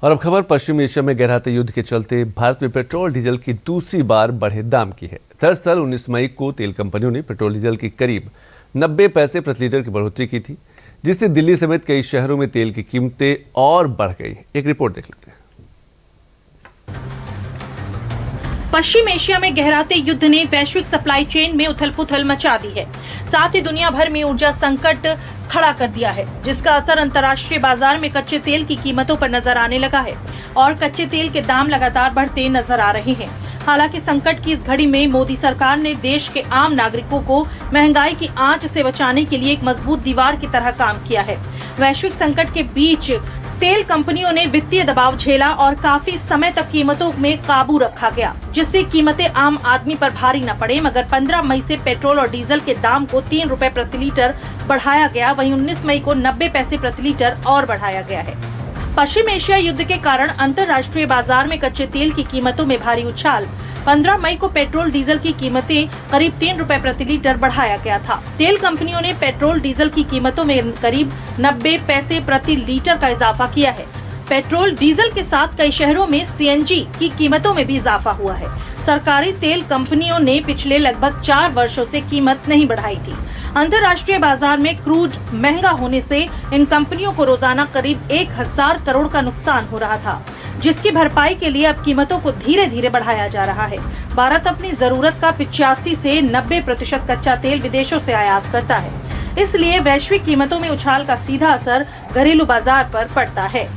और अब खबर पश्चिमी एशिया में गहराते युद्ध के चलते भारत में पेट्रोल डीजल की दूसरी बार बढ़े दाम की है। दरअसल 19 मई को तेल कंपनियों ने पेट्रोल डीजल की करीब 90 पैसे प्रति लीटर की बढ़ोतरी की थी, जिससे दिल्ली समेत कई शहरों में तेल की कीमतें और बढ़ गई। एक रिपोर्ट देख लेते हैं। पश्चिम एशिया में गहराते युद्ध ने वैश्विक सप्लाई चेन में उथल-पुथल मचा दी है, साथ ही दुनिया भर में ऊर्जा संकट खड़ा कर दिया है, जिसका असर अंतर्राष्ट्रीय बाजार में कच्चे तेल की कीमतों पर नजर आने लगा है और कच्चे तेल के दाम लगातार बढ़ते नजर आ रहे हैं। हालांकि संकट की इस घड़ी में मोदी सरकार ने देश के आम नागरिकों को महंगाई की आंच से बचाने के लिए एक मजबूत दीवार की तरह काम किया है। वैश्विक संकट के बीच तेल कंपनियों ने वित्तीय दबाव झेला और काफी समय तक कीमतों में काबू रखा गया, जिससे कीमतें आम आदमी पर भारी न पड़े। मगर 15 मई से पेट्रोल और डीजल के दाम को 3 रुपए प्रति लीटर बढ़ाया गया, वहीं 19 मई को 90 पैसे प्रति लीटर और बढ़ाया गया है। पश्चिम एशिया युद्ध के कारण अंतर्राष्ट्रीय बाजार में कच्चे तेल की कीमतों में भारी उछाल। 15 मई को पेट्रोल डीजल की कीमतें करीब 3 रुपए प्रति लीटर बढ़ाया गया था। तेल कंपनियों ने पेट्रोल डीजल की कीमतों में करीब 90 पैसे प्रति लीटर का इजाफा किया है। पेट्रोल डीजल के साथ कई शहरों में सीएनजी की कीमतों में भी इजाफा हुआ है। सरकारी तेल कंपनियों ने पिछले लगभग 4 वर्षों से कीमत नहीं बढ़ाई थी। अंतर्राष्ट्रीय बाजार में क्रूड महंगा होने से इन कंपनियों को रोजाना करीब 1000 करोड़ का नुकसान हो रहा था, जिसकी भरपाई के लिए अब कीमतों को धीरे धीरे बढ़ाया जा रहा है। भारत अपनी जरूरत का 85 से 90% कच्चा तेल विदेशों से आयात करता है, इसलिए वैश्विक कीमतों में उछाल का सीधा असर घरेलू बाजार पर पड़ता है।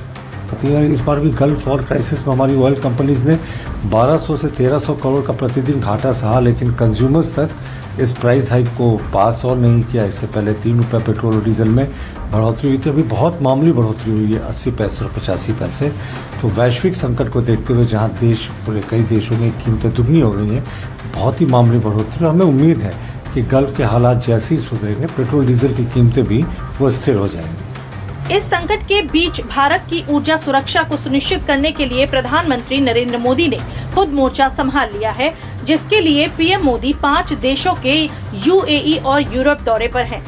इस बार भी गल्फ वॉर क्राइसिस में हमारी ऑयल कंपनीज ने 1200 से 1300 करोड़ का प्रतिदिन घाटा सहा, लेकिन कंज्यूमर्स तक इस प्राइस हाइक को पास और नहीं किया। इससे पहले 3 रुपये पेट्रोल और डीजल में बढ़ोतरी हुई थी, अभी बहुत मामूली बढ़ोतरी हुई है, 80 पैसे और 85 पैसे। तो वैश्विक संकट को देखते हुए जहां देश पूरे कई देशों में कीमतें दुगनी हो गई हैं, बहुत ही मामूली बढ़ोतरी। हमें उम्मीद है कि गल्फ के हालात जैसे ही सुधरेंगे, पेट्रोल डीजल की कीमतें भी वो स्थिर हो जाएंगी। इस संकट के बीच भारत की ऊर्जा सुरक्षा को सुनिश्चित करने के लिए प्रधानमंत्री नरेंद्र मोदी ने खुद मोर्चा संभाल लिया है, जिसके लिए पीएम मोदी 5 देशों के यूएई और यूरोप दौरे पर हैं।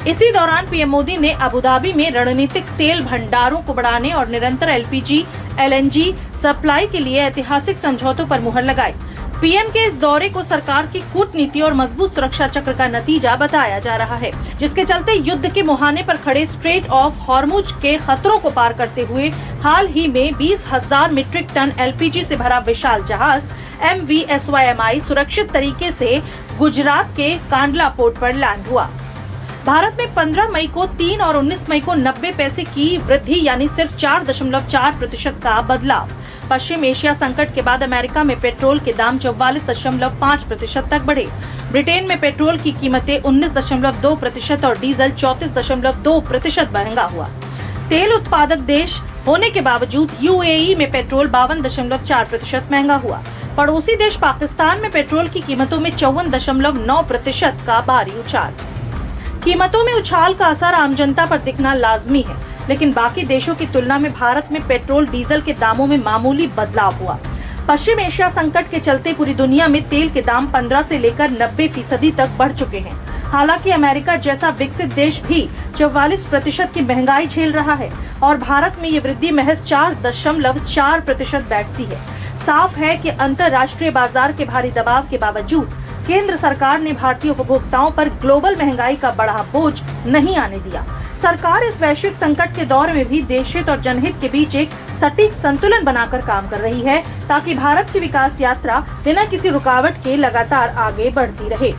इसी दौरान पीएम मोदी ने अबू धाबी में रणनीतिक तेल भंडारों को बढ़ाने और निरंतर एलपीजी, एलएनजी सप्लाई के लिए ऐतिहासिक समझौतों पर मुहर लगाई। पीएम के इस दौरे को सरकार की कूटनीति और मजबूत सुरक्षा चक्र का नतीजा बताया जा रहा है, जिसके चलते युद्ध के मुहाने पर खड़े स्ट्रेट ऑफ हॉर्मुज के खतरों को पार करते हुए हाल ही में 20,000 मीट्रिक टन एलपीजी से भरा विशाल जहाज MV SYMI सुरक्षित तरीके से गुजरात के कांडला पोर्ट पर लैंड हुआ। भारत में 15 मई को 3 और 19 मई को 90 पैसे की वृद्धि, यानी सिर्फ 4.4% का बदलाव। पश्चिम एशिया संकट के बाद अमेरिका में पेट्रोल के दाम 44.5% तक बढ़े। ब्रिटेन में पेट्रोल की कीमतें 19.2% और डीजल 34.2% महंगा हुआ। तेल उत्पादक देश होने के बावजूद यूएई में पेट्रोल 52.4% महंगा हुआ। पड़ोसी देश पाकिस्तान में पेट्रोल की कीमतों में 54.9% का भारी उछाल। कीमतों में उछाल का असर आम जनता पर दिखना लाजमी है, लेकिन बाकी देशों की तुलना में भारत में पेट्रोल डीजल के दामों में मामूली बदलाव हुआ। पश्चिम एशिया संकट के चलते पूरी दुनिया में तेल के दाम 15 से लेकर 90% तक बढ़ चुके हैं। हालांकि अमेरिका जैसा विकसित देश भी 44% की महंगाई झेल रहा है और भारत में ये वृद्धि महज 4.4% बैठती है। साफ है कि अंतर्राष्ट्रीय बाजार के भारी दबाव के बावजूद केंद्र सरकार ने भारतीय उपभोक्ताओं पर ग्लोबल महंगाई का बड़ा बोझ नहीं आने दिया। सरकार इस वैश्विक संकट के दौर में भी देशहित और जनहित के बीच एक सटीक संतुलन बनाकर काम कर रही है, ताकि भारत की विकास यात्रा बिना किसी रुकावट के लगातार आगे बढ़ती रहे।